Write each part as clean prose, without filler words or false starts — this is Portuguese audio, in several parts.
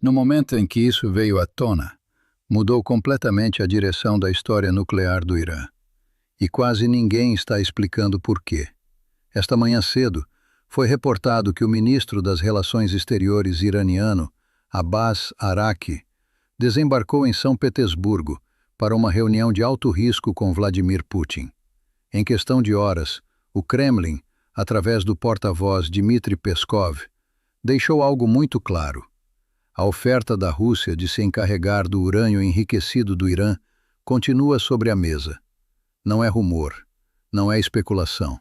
No momento em que isso veio à tona, mudou completamente a direção da história nuclear do Irã. E quase ninguém está explicando por quê. Esta manhã cedo, foi reportado que o ministro das Relações Exteriores iraniano, Abbas Araqi, desembarcou em São Petersburgo para uma reunião de alto risco com Vladimir Putin. Em questão de horas, o Kremlin, através do porta-voz Dmitry Peskov, deixou algo muito claro. A oferta da Rússia de se encarregar do urânio enriquecido do Irã continua sobre a mesa. Não é rumor, não é especulação.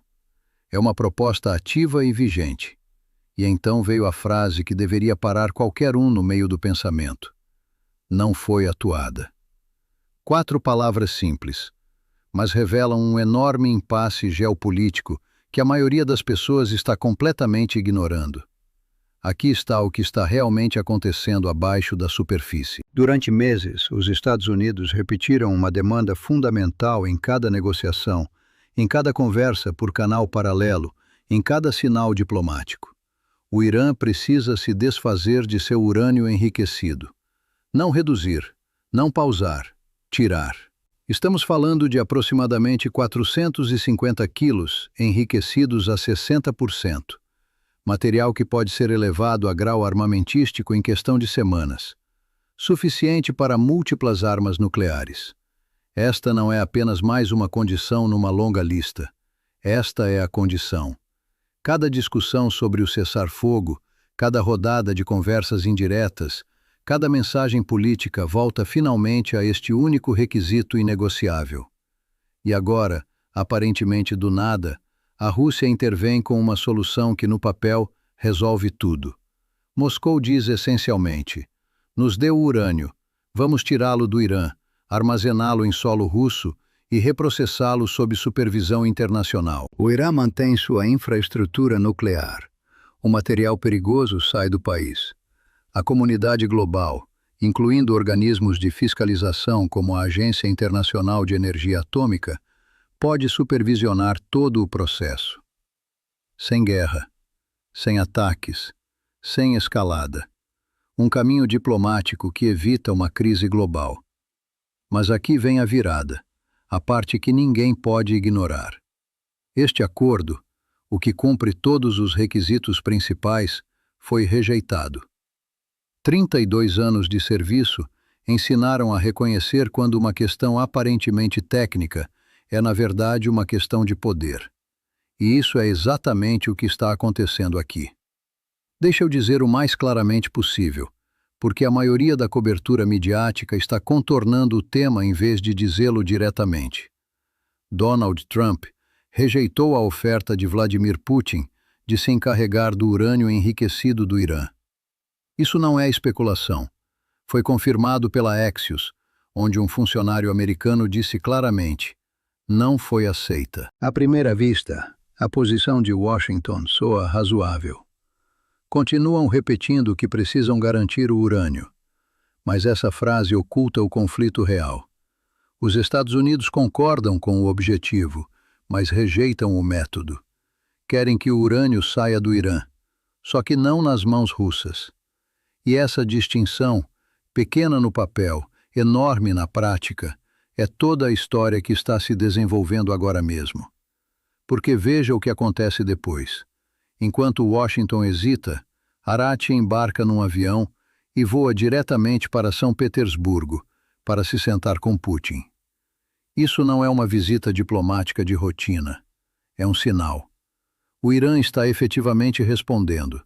É uma proposta ativa e vigente. E então veio a frase que deveria parar qualquer um no meio do pensamento. Não foi atuada. 4 palavras simples, mas revelam um enorme impasse geopolítico que a maioria das pessoas está completamente ignorando. Aqui está o que está realmente acontecendo abaixo da superfície. Durante meses, os Estados Unidos repetiram uma demanda fundamental em cada negociação, em cada conversa por canal paralelo, em cada sinal diplomático. O Irã precisa se desfazer de seu urânio enriquecido. Não reduzir, não pausar, tirar. Estamos falando de aproximadamente 450 quilos enriquecidos a 60%. Material que pode ser elevado a grau armamentístico em questão de semanas. Suficiente para múltiplas armas nucleares. Esta não é apenas mais uma condição numa longa lista. Esta é a condição. Cada discussão sobre o cessar-fogo, cada rodada de conversas indiretas, cada mensagem política volta finalmente a este único requisito inegociável. E agora, aparentemente do nada, a Rússia intervém com uma solução que, no papel, resolve tudo. Moscou diz essencialmente: nos dê o urânio, vamos tirá-lo do Irã, armazená-lo em solo russo e reprocessá-lo sob supervisão internacional. O Irã mantém sua infraestrutura nuclear. O material perigoso sai do país. A comunidade global, incluindo organismos de fiscalização como a Agência Internacional de Energia Atômica, pode supervisionar todo o processo. Sem guerra, sem ataques, sem escalada. Um caminho diplomático que evita uma crise global. Mas aqui vem a virada, a parte que ninguém pode ignorar. Este acordo, o que cumpre todos os requisitos principais, foi rejeitado. 32 anos de serviço ensinaram a reconhecer quando uma questão aparentemente técnica é, na verdade, uma questão de poder. E isso é exatamente o que está acontecendo aqui. Deixa eu dizer o mais claramente possível, porque a maioria da cobertura midiática está contornando o tema em vez de dizê-lo diretamente. Donald Trump rejeitou a oferta de Vladimir Putin de se encarregar do urânio enriquecido do Irã. Isso não é especulação. Foi confirmado pela Axios, onde um funcionário americano disse claramente: não foi aceita. À primeira vista, a posição de Washington soa razoável. Continuam repetindo que precisam garantir o urânio, mas essa frase oculta o conflito real. Os Estados Unidos concordam com o objetivo, mas rejeitam o método. Querem que o urânio saia do Irã, só que não nas mãos russas. E essa distinção, pequena no papel, enorme na prática, é toda a história que está se desenvolvendo agora mesmo. Porque veja o que acontece depois. Enquanto Washington hesita, Araqi embarca num avião e voa diretamente para São Petersburgo para se sentar com Putin. Isso não é uma visita diplomática de rotina. É um sinal. O Irã está efetivamente respondendo.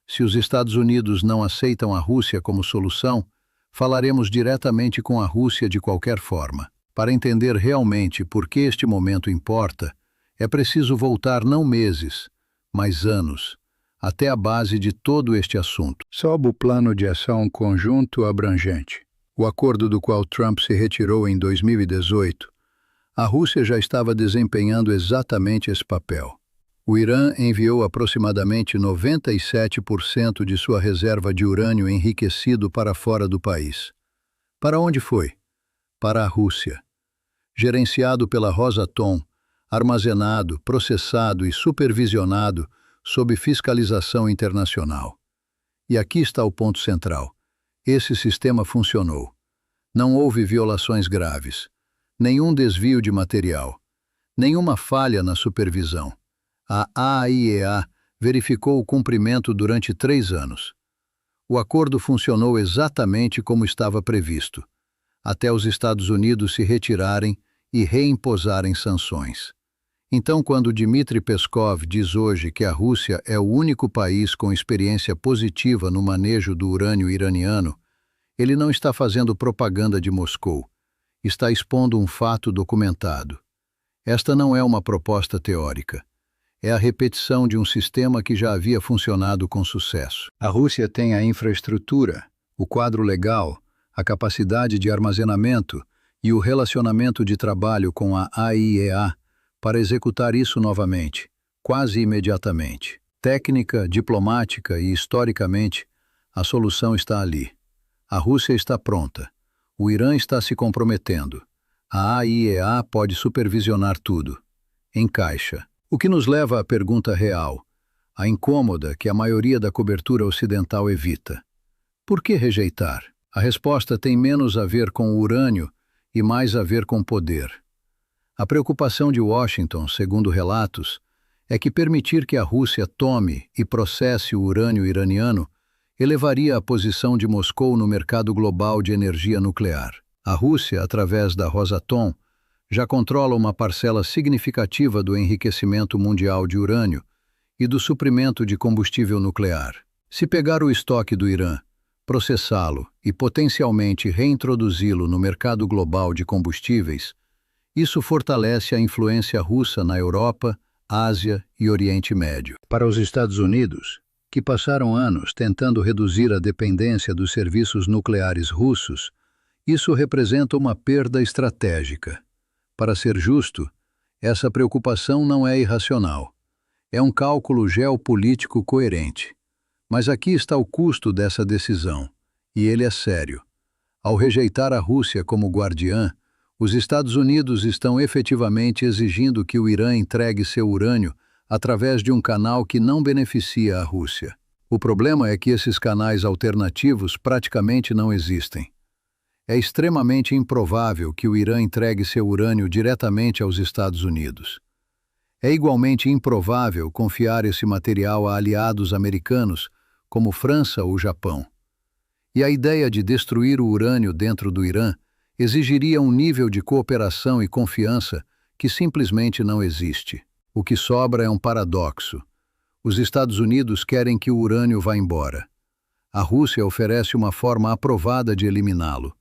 Se os Estados Unidos não aceitam a Rússia como solução, falaremos diretamente com a Rússia de qualquer forma. Para entender realmente por que este momento importa, é preciso voltar não meses, mas anos, até a base de todo este assunto. Sob o Plano de Ação Conjunto Abrangente, o acordo do qual Trump se retirou em 2018, a Rússia já estava desempenhando exatamente esse papel. O Irã enviou aproximadamente 97% de sua reserva de urânio enriquecido para fora do país. Para onde foi? Para a Rússia. Gerenciado pela Rosatom, armazenado, processado e supervisionado sob fiscalização internacional. E aqui está o ponto central. Esse sistema funcionou. Não houve violações graves, nenhum desvio de material, nenhuma falha na supervisão. A AIEA verificou o cumprimento durante 3 anos. O acordo funcionou exatamente como estava previsto, até os Estados Unidos se retirarem e reimposarem sanções. Então, quando Dmitry Peskov diz hoje que a Rússia é o único país com experiência positiva no manejo do urânio iraniano, ele não está fazendo propaganda de Moscou, está expondo um fato documentado. Esta não é uma proposta teórica. É a repetição de um sistema que já havia funcionado com sucesso. A Rússia tem a infraestrutura, o quadro legal, a capacidade de armazenamento e o relacionamento de trabalho com a AIEA para executar isso novamente, quase imediatamente. Técnica, diplomática e historicamente, a solução está ali. A Rússia está pronta. O Irã está se comprometendo. A AIEA pode supervisionar tudo. Encaixa. O que nos leva à pergunta real, a incômoda que a maioria da cobertura ocidental evita. Por que rejeitar? A resposta tem menos a ver com o urânio e mais a ver com poder. A preocupação de Washington, segundo relatos, é que permitir que a Rússia tome e processe o urânio iraniano elevaria a posição de Moscou no mercado global de energia nuclear. A Rússia, através da Rosatom, já controla uma parcela significativa do enriquecimento mundial de urânio e do suprimento de combustível nuclear. Se pegar o estoque do Irã, processá-lo e potencialmente reintroduzi-lo no mercado global de combustíveis, isso fortalece a influência russa na Europa, Ásia e Oriente Médio. Para os Estados Unidos, que passaram anos tentando reduzir a dependência dos serviços nucleares russos, isso representa uma perda estratégica. Para ser justo, essa preocupação não é irracional. É um cálculo geopolítico coerente. Mas aqui está o custo dessa decisão, e ele é sério. Ao rejeitar a Rússia como guardiã, os Estados Unidos estão efetivamente exigindo que o Irã entregue seu urânio através de um canal que não beneficia a Rússia. O problema é que esses canais alternativos praticamente não existem. É extremamente improvável que o Irã entregue seu urânio diretamente aos Estados Unidos. É igualmente improvável confiar esse material a aliados americanos, como França ou Japão. E a ideia de destruir o urânio dentro do Irã exigiria um nível de cooperação e confiança que simplesmente não existe. O que sobra é um paradoxo. Os Estados Unidos querem que o urânio vá embora. A Rússia oferece uma forma aprovada de eliminá-lo.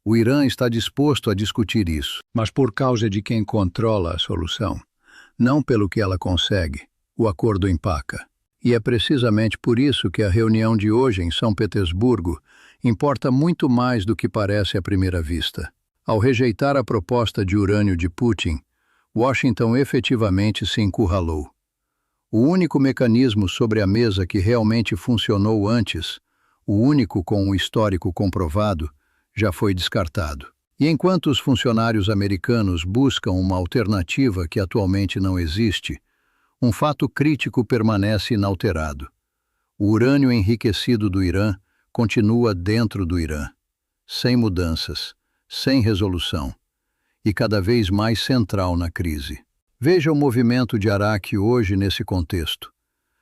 O Irã está disposto a discutir isso, mas por causa de quem controla a solução, não pelo que ela consegue, o acordo empaca. E é precisamente por isso que a reunião de hoje em São Petersburgo importa muito mais do que parece à primeira vista. Ao rejeitar a proposta de urânio de Putin, Washington efetivamente se encurralou. O único mecanismo sobre a mesa que realmente funcionou antes, o único com um histórico comprovado, já foi descartado. E enquanto os funcionários americanos buscam uma alternativa que atualmente não existe, um fato crítico permanece inalterado. O urânio enriquecido do Irã continua dentro do Irã, sem mudanças, sem resolução, e cada vez mais central na crise. Veja o movimento de Araque hoje nesse contexto.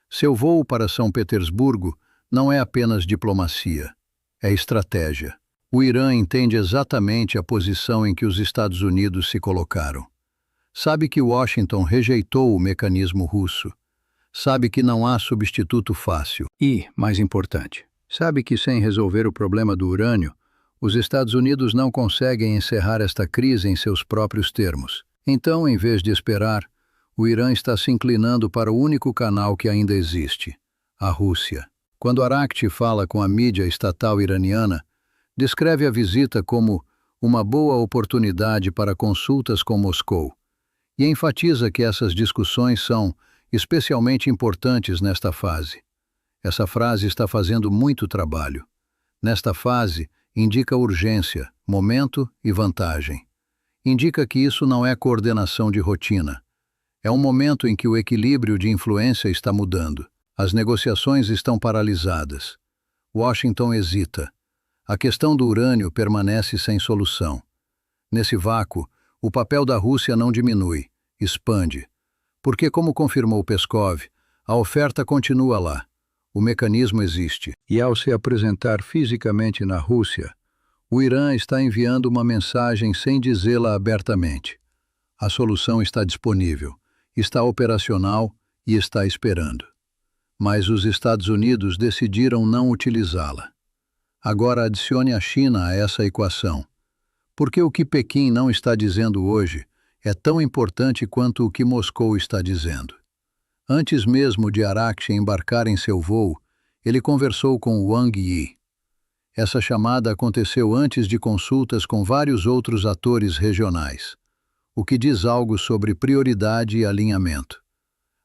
Seu voo para São Petersburgo não é apenas diplomacia, é estratégia. O Irã entende exatamente a posição em que os Estados Unidos se colocaram. Sabe que Washington rejeitou o mecanismo russo. Sabe que não há substituto fácil. E, mais importante, sabe que sem resolver o problema do urânio, os Estados Unidos não conseguem encerrar esta crise em seus próprios termos. Então, em vez de esperar, o Irã está se inclinando para o único canal que ainda existe, a Rússia. Quando Arakchi fala com a mídia estatal iraniana, descreve a visita como uma boa oportunidade para consultas com Moscou e enfatiza que essas discussões são especialmente importantes nesta fase. Essa frase está fazendo muito trabalho. Nesta fase, indica urgência, momento e vantagem. Indica que isso não é coordenação de rotina. É um momento em que o equilíbrio de influência está mudando. As negociações estão paralisadas. Washington hesita. A questão do urânio permanece sem solução. Nesse vácuo, o papel da Rússia não diminui, expande. Porque, como confirmou Peskov, a oferta continua lá. O mecanismo existe. E ao se apresentar fisicamente na Rússia, o Irã está enviando uma mensagem sem dizê-la abertamente. A solução está disponível, está operacional e está esperando. Mas os Estados Unidos decidiram não utilizá-la. Agora adicione a China a essa equação. Porque o que Pequim não está dizendo hoje é tão importante quanto o que Moscou está dizendo. Antes mesmo de Arakche embarcar em seu voo, ele conversou com Wang Yi. Essa chamada aconteceu antes de consultas com vários outros atores regionais, o que diz algo sobre prioridade e alinhamento.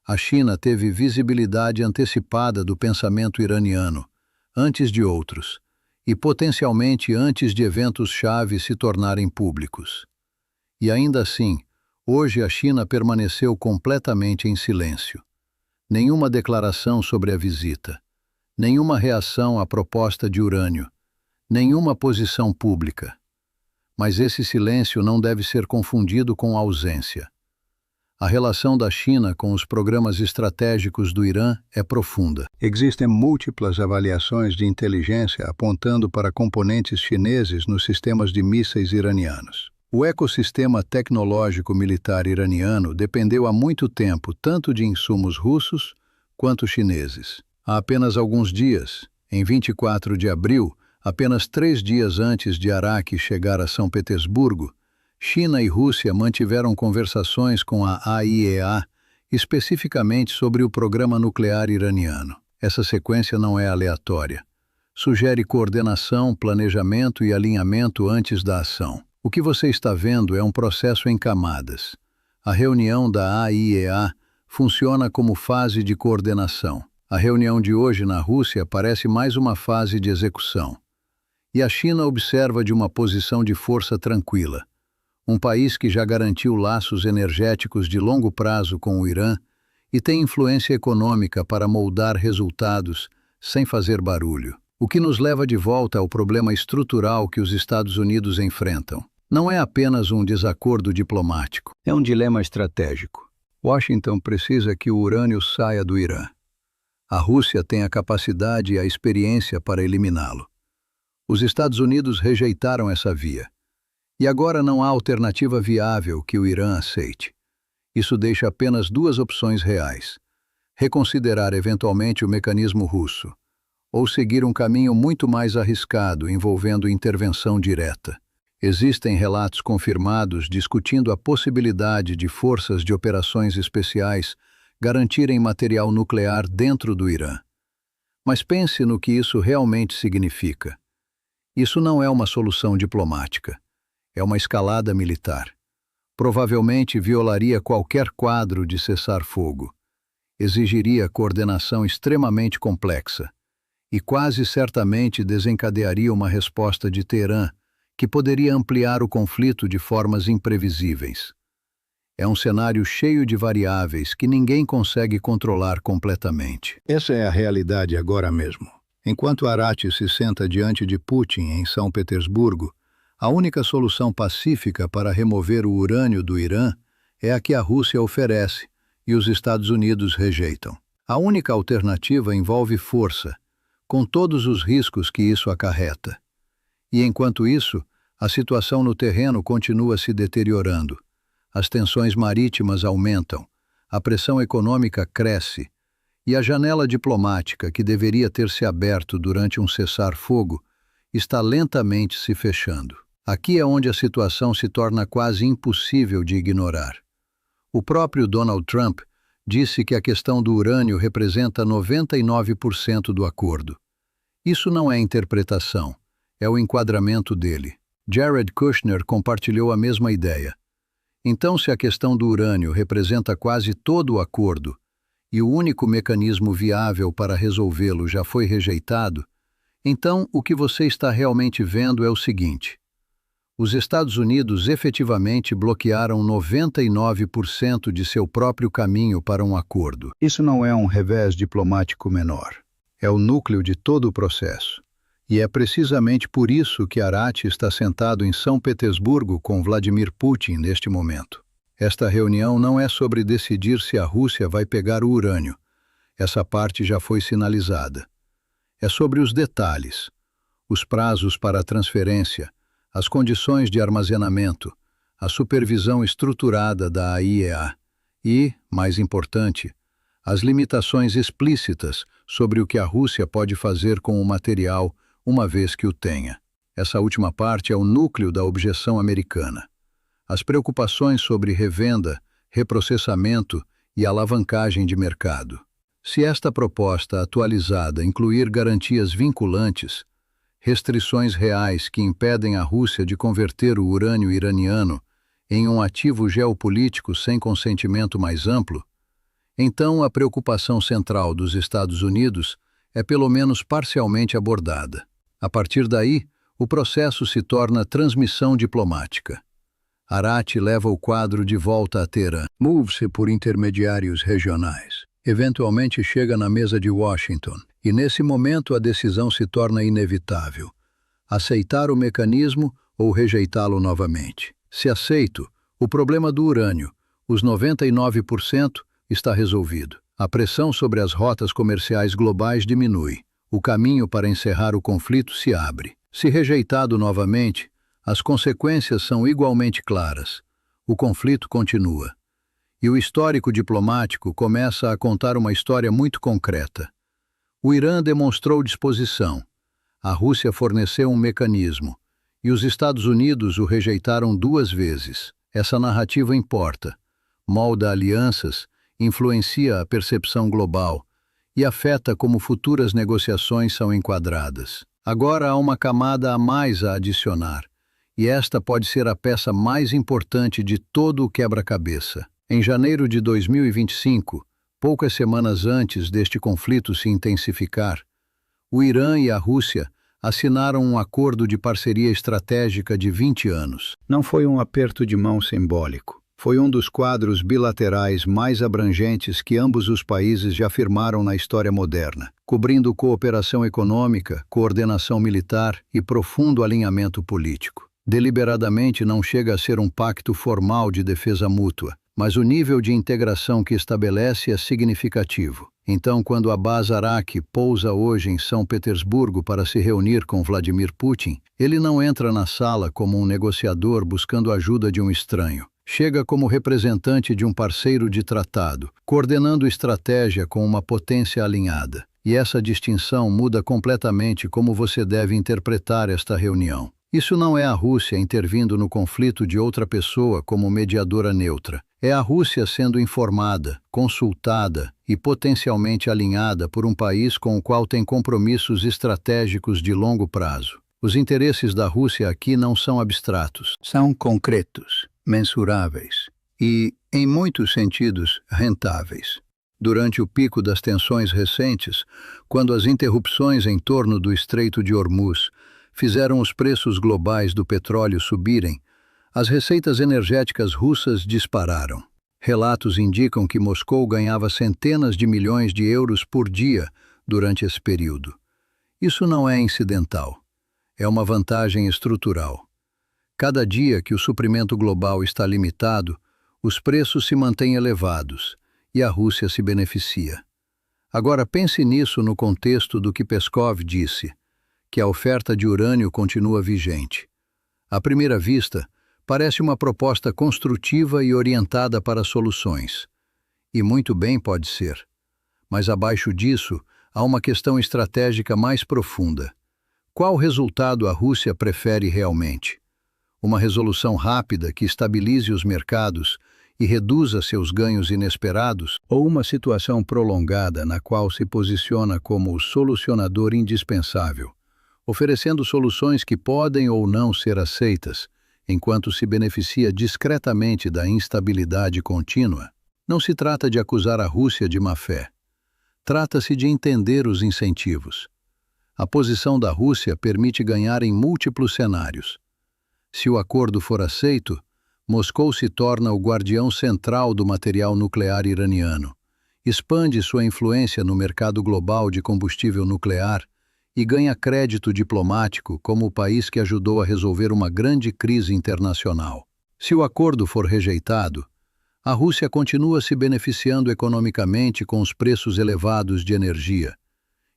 A China teve visibilidade antecipada do pensamento iraniano, antes de outros, e potencialmente antes de eventos-chave se tornarem públicos. E ainda assim, hoje a China permaneceu completamente em silêncio. Nenhuma declaração sobre a visita, nenhuma reação à proposta de urânio, nenhuma posição pública. Mas esse silêncio não deve ser confundido com ausência. A relação da China com os programas estratégicos do Irã é profunda. Existem múltiplas avaliações de inteligência apontando para componentes chineses nos sistemas de mísseis iranianos. O ecossistema tecnológico militar iraniano dependeu há muito tempo tanto de insumos russos quanto chineses. Há apenas alguns dias, em 24 de abril, apenas 3 dias antes de Arakche chegar a São Petersburgo, China e Rússia mantiveram conversações com a AIEA, especificamente sobre o programa nuclear iraniano. Essa sequência não é aleatória. Sugere coordenação, planejamento e alinhamento antes da ação. O que você está vendo é um processo em camadas. A reunião da AIEA funciona como fase de coordenação. A reunião de hoje na Rússia parece mais uma fase de execução. E a China observa de uma posição de força tranquila. Um país que já garantiu laços energéticos de longo prazo com o Irã e tem influência econômica para moldar resultados sem fazer barulho. O que nos leva de volta ao problema estrutural que os Estados Unidos enfrentam. Não é apenas um desacordo diplomático, é um dilema estratégico. Washington precisa que o urânio saia do Irã. A Rússia tem a capacidade e a experiência para eliminá-lo. Os Estados Unidos rejeitaram essa via. E agora não há alternativa viável que o Irã aceite. Isso deixa apenas 2 opções reais: reconsiderar eventualmente o mecanismo russo, ou seguir um caminho muito mais arriscado envolvendo intervenção direta. Existem relatos confirmados discutindo a possibilidade de forças de operações especiais garantirem material nuclear dentro do Irã. Mas pense no que isso realmente significa. Isso não é uma solução diplomática. É uma escalada militar. Provavelmente violaria qualquer quadro de cessar-fogo. Exigiria coordenação extremamente complexa. E quase certamente desencadearia uma resposta de Teherã que poderia ampliar o conflito de formas imprevisíveis. É um cenário cheio de variáveis que ninguém consegue controlar completamente. Essa é a realidade agora mesmo. Enquanto Arakche se senta diante de Putin em São Petersburgo, a única solução pacífica para remover o urânio do Irã é a que a Rússia oferece e os Estados Unidos rejeitam. A única alternativa envolve força, com todos os riscos que isso acarreta. E enquanto isso, a situação no terreno continua se deteriorando. As tensões marítimas aumentam, a pressão econômica cresce e a janela diplomática que deveria ter se aberto durante um cessar-fogo está lentamente se fechando. Aqui é onde a situação se torna quase impossível de ignorar. O próprio Donald Trump disse que a questão do urânio representa 99% do acordo. Isso não é interpretação, é o enquadramento dele. Jared Kushner compartilhou a mesma ideia. Então, se a questão do urânio representa quase todo o acordo e o único mecanismo viável para resolvê-lo já foi rejeitado, então o que você está realmente vendo é o seguinte: os Estados Unidos efetivamente bloquearam 99% de seu próprio caminho para um acordo. Isso não é um revés diplomático menor. É o núcleo de todo o processo. E é precisamente por isso que Arati está sentado em São Petersburgo com Vladimir Putin neste momento. Esta reunião não é sobre decidir se a Rússia vai pegar o urânio. Essa parte já foi sinalizada. É sobre os detalhes, os prazos para a transferência, as condições de armazenamento, a supervisão estruturada da AIEA e, mais importante, as limitações explícitas sobre o que a Rússia pode fazer com o material uma vez que o tenha. Essa última parte é o núcleo da objeção americana. As preocupações sobre revenda, reprocessamento e alavancagem de mercado. Se esta proposta atualizada incluir garantias vinculantes, restrições reais que impedem a Rússia de converter o urânio iraniano em um ativo geopolítico sem consentimento mais amplo, então a preocupação central dos Estados Unidos é pelo menos parcialmente abordada. A partir daí, o processo se torna transmissão diplomática. Arati leva o quadro de volta a Teherã. Move-se por intermediários regionais. Eventualmente chega na mesa de Washington, e nesse momento a decisão se torna inevitável. Aceitar o mecanismo ou rejeitá-lo novamente. Se aceito, o problema do urânio, os 99%, está resolvido. A pressão sobre as rotas comerciais globais diminui. O caminho para encerrar o conflito se abre. Se rejeitado novamente, as consequências são igualmente claras. O conflito continua. E o histórico diplomático começa a contar uma história muito concreta. O Irã demonstrou disposição. A Rússia forneceu um mecanismo. E os Estados Unidos o rejeitaram 2 vezes. Essa narrativa importa. Molda alianças, influencia a percepção global e afeta como futuras negociações são enquadradas. Agora há uma camada a mais a adicionar, e esta pode ser a peça mais importante de todo o quebra-cabeça. Em janeiro de 2025, poucas semanas antes deste conflito se intensificar, o Irã e a Rússia assinaram um acordo de parceria estratégica de 20 anos. Não foi um aperto de mão simbólico. Foi um dos quadros bilaterais mais abrangentes que ambos os países já firmaram na história moderna, cobrindo cooperação econômica, coordenação militar e profundo alinhamento político. Deliberadamente não chega a ser um pacto formal de defesa mútua, mas o nível de integração que estabelece é significativo. Então, quando Abbas Araqi pousa hoje em São Petersburgo para se reunir com Vladimir Putin, ele não entra na sala como um negociador buscando ajuda de um estranho. Chega como representante de um parceiro de tratado, coordenando estratégia com uma potência alinhada. E essa distinção muda completamente como você deve interpretar esta reunião. Isso não é a Rússia intervindo no conflito de outra pessoa como mediadora neutra. É a Rússia sendo informada, consultada e potencialmente alinhada por um país com o qual tem compromissos estratégicos de longo prazo. Os interesses da Rússia aqui não são abstratos, são concretos, mensuráveis e, em muitos sentidos, rentáveis. Durante o pico das tensões recentes, quando as interrupções em torno do Estreito de Hormuz fizeram os preços globais do petróleo subirem, as receitas energéticas russas dispararam. Relatos indicam que Moscou ganhava centenas de milhões de euros por dia durante esse período. Isso não é incidental. É uma vantagem estrutural. Cada dia que o suprimento global está limitado, os preços se mantêm elevados e a Rússia se beneficia. Agora pense nisso no contexto do que Peskov disse, que a oferta de urânio continua vigente. À primeira vista, parece uma proposta construtiva e orientada para soluções. E muito bem pode ser. Mas abaixo disso, há uma questão estratégica mais profunda. Qual resultado a Rússia prefere realmente? Uma resolução rápida que estabilize os mercados e reduza seus ganhos inesperados, ou uma situação prolongada na qual se posiciona como o solucionador indispensável, oferecendo soluções que podem ou não ser aceitas, enquanto se beneficia discretamente da instabilidade contínua? Não se trata de acusar a Rússia de má-fé. Trata-se de entender os incentivos. A posição da Rússia permite ganhar em múltiplos cenários. Se o acordo for aceito, Moscou se torna o guardião central do material nuclear iraniano, expande sua influência no mercado global de combustível nuclear e ganha crédito diplomático como o país que ajudou a resolver uma grande crise internacional. Se o acordo for rejeitado, a Rússia continua se beneficiando economicamente com os preços elevados de energia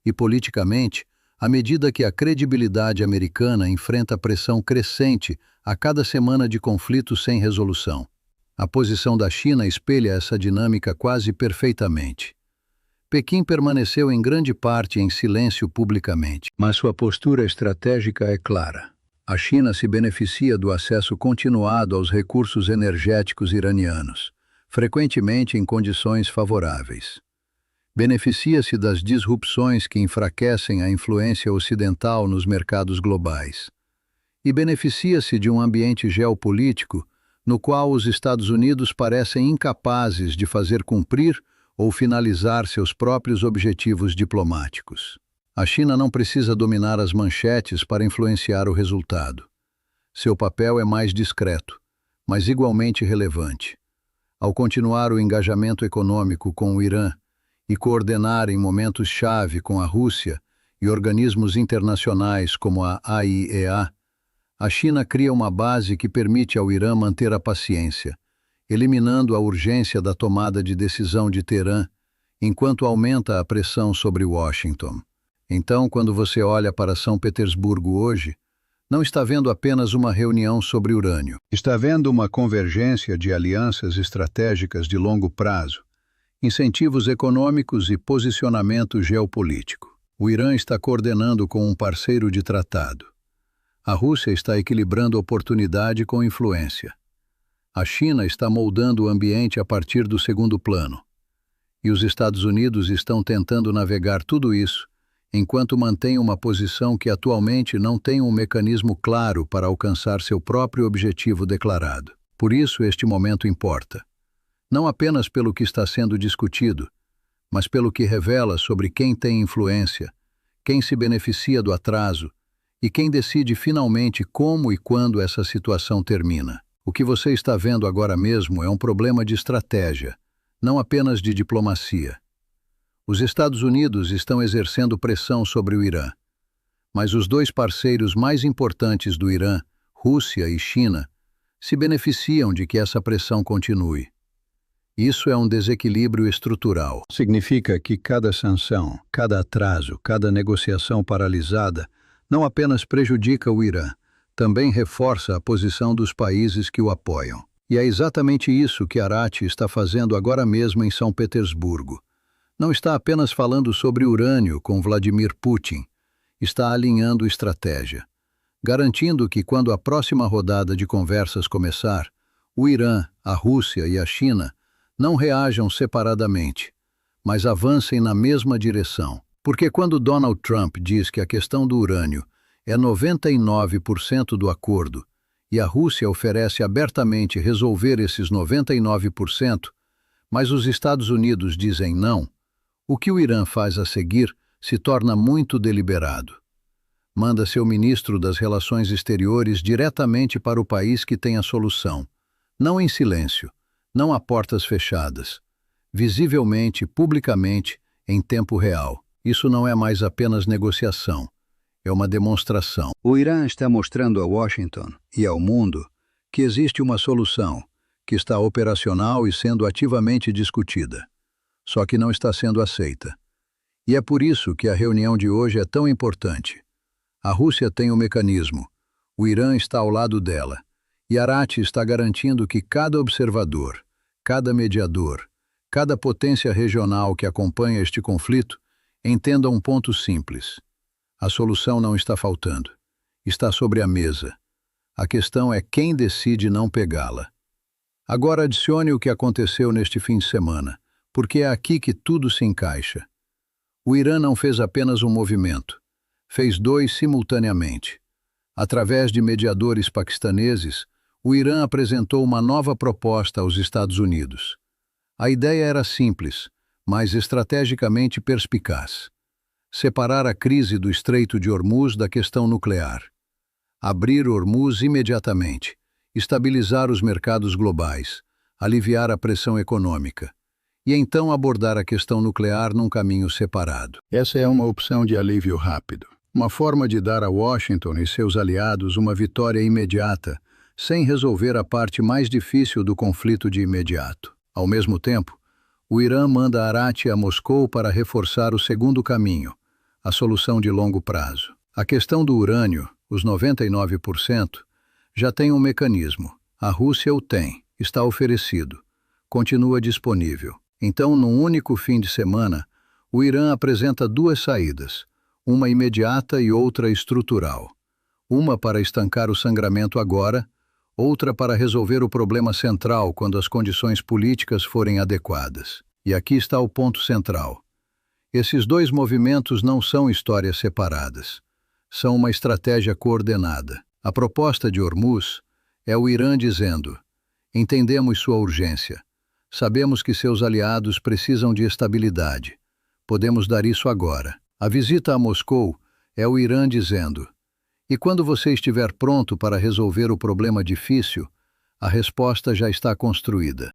e, politicamente, à medida que a credibilidade americana enfrenta pressão crescente a cada semana de conflito sem resolução. A posição da China espelha essa dinâmica quase perfeitamente. Pequim permaneceu em grande parte em silêncio publicamente, mas sua postura estratégica é clara. A China se beneficia do acesso continuado aos recursos energéticos iranianos, frequentemente em condições favoráveis. Beneficia-se das disrupções que enfraquecem a influência ocidental nos mercados globais. E beneficia-se de um ambiente geopolítico no qual os Estados Unidos parecem incapazes de fazer cumprir ou finalizar seus próprios objetivos diplomáticos. A China não precisa dominar as manchetes para influenciar o resultado. Seu papel é mais discreto, mas igualmente relevante. Ao continuar o engajamento econômico com o Irã e coordenar em momentos-chave com a Rússia e organismos internacionais como a AIEA, a China cria uma base que permite ao Irã manter a paciência, eliminando a urgência da tomada de decisão de Teherã, enquanto aumenta a pressão sobre Washington. Então, quando você olha para São Petersburgo hoje, não está vendo apenas uma reunião sobre urânio. Está vendo uma convergência de alianças estratégicas de longo prazo, incentivos econômicos e posicionamento geopolítico. O Irã está coordenando com um parceiro de tratado. A Rússia está equilibrando oportunidade com influência. A China está moldando o ambiente a partir do segundo plano. E os Estados Unidos estão tentando navegar tudo isso, enquanto mantêm uma posição que atualmente não tem um mecanismo claro para alcançar seu próprio objetivo declarado. Por isso este momento importa. Não apenas pelo que está sendo discutido, mas pelo que revela sobre quem tem influência, quem se beneficia do atraso e quem decide finalmente como e quando essa situação termina. O que você está vendo agora mesmo é um problema de estratégia, não apenas de diplomacia. Os Estados Unidos estão exercendo pressão sobre o Irã, mas os dois parceiros mais importantes do Irã, Rússia e China, se beneficiam de que essa pressão continue. Isso é um desequilíbrio estrutural. Significa que cada sanção, cada atraso, cada negociação paralisada não apenas prejudica o Irã, também reforça a posição dos países que o apoiam. E é exatamente isso que Arati está fazendo agora mesmo em São Petersburgo. Não está apenas falando sobre urânio com Vladimir Putin, está alinhando estratégia, garantindo que quando a próxima rodada de conversas começar, o Irã, a Rússia e a China não reajam separadamente, mas avancem na mesma direção. Porque quando Donald Trump diz que a questão do urânio é 99% do acordo e a Rússia oferece abertamente resolver esses 99%, mas os Estados Unidos dizem não, o que o Irã faz a seguir se torna muito deliberado. Manda seu ministro das Relações Exteriores diretamente para o país que tem a solução, não em silêncio, não a portas fechadas, visivelmente, publicamente, em tempo real. Isso não é mais apenas negociação, é uma demonstração. O Irã está mostrando a Washington e ao mundo que existe uma solução, que está operacional e sendo ativamente discutida, só que não está sendo aceita. E é por isso que a reunião de hoje é tão importante. A Rússia tem o mecanismo, o Irã está ao lado dela, e Arati está garantindo que cada observador, cada mediador, cada potência regional que acompanha este conflito entenda um ponto simples. A solução não está faltando. Está sobre a mesa. A questão é quem decide não pegá-la. Agora adicione o que aconteceu neste fim de semana, porque é aqui que tudo se encaixa. O Irã não fez apenas um movimento. Fez dois simultaneamente. Através de mediadores paquistaneses, o Irã apresentou uma nova proposta aos Estados Unidos. A ideia era simples, mas estrategicamente perspicaz. Separar a crise do Estreito de Hormuz da questão nuclear. Abrir Hormuz imediatamente, estabilizar os mercados globais, aliviar a pressão econômica, e então abordar a questão nuclear num caminho separado. Essa é uma opção de alívio rápido. Uma forma de dar a Washington e seus aliados uma vitória imediata, sem resolver a parte mais difícil do conflito de imediato. Ao mesmo tempo, o Irã manda Arati a Moscou para reforçar o segundo caminho, a solução de longo prazo. A questão do urânio, os 99%, já tem um mecanismo. A Rússia o tem, está oferecido, continua disponível. Então, num único fim de semana, o Irã apresenta duas saídas, uma imediata e outra estrutural. Uma para estancar o sangramento agora, outra para resolver o problema central quando as condições políticas forem adequadas. E aqui está o ponto central. Esses dois movimentos não são histórias separadas. São uma estratégia coordenada. A proposta de Hormuz é o Irã dizendo: entendemos sua urgência. Sabemos que seus aliados precisam de estabilidade. Podemos dar isso agora. A visita a Moscou é o Irã dizendo: e quando você estiver pronto para resolver o problema difícil, a resposta já está construída.